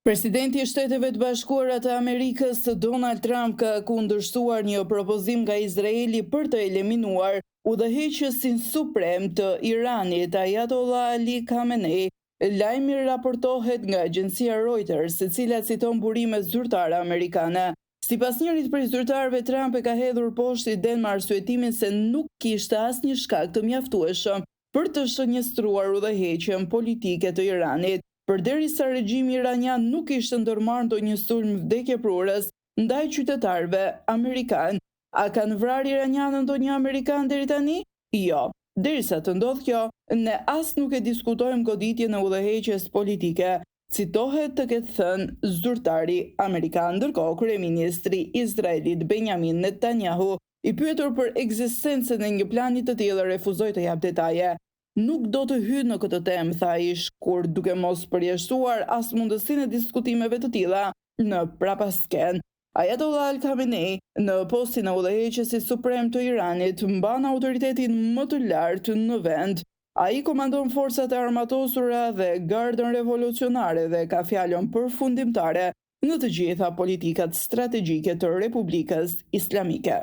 Presidenti i Shteteve të Bashkuara të Amerikës, Donald Trump, ka kundërshtuar një propozim nga Izraeli për të eliminuar udhëheqësin suprem të Iranit, Ayatollah Ali Khamenei. Lajmi raportohet nga agjencia Reuters, e cila citon burime zyrtare amerikane. Sipas njërit prej zyrtarëve, Trump e ka hedhur poshtë idenë me arsyetimin se nuk kishte asnjë shkak të mjaftueshëm për të shënjestruar udhëheqjen politike të Iranit, përderisa regjimi iranian nuk ishte ndërmarrë ndonjë sulm vdekjeprurës ndaj qytetarëve amerikanë. A kanë vrarë iranianë ndonjë amerikan deri tani? Jo. Derisa të ndodh kjo, ne as nuk e diskutojmë goditjen e udhëheqjes politike, citohet të ketë thënë zyrtari amerikan. Ndërkohë, kryeministri izraelit Benjamin Netanyahu, i pyetur për ekzistencën e një plani të tillë, refuzoi të jap detaje. Nuk do të hyj në këtë temë, tha ai, kur duke mos përjashtuar as mundësinë e diskutimeve të tilla në prapasken. Ayatollah Ali Khamenei, në postin e udhëheqësit suprem të Iranit, mban autoritetin më të lartë në vend. Ai komandon forcat e armatosura dhe gardën revolucionare dhe ka fjalën përfundimtare në të gjitha politikat strategjike të Republikës Islamike.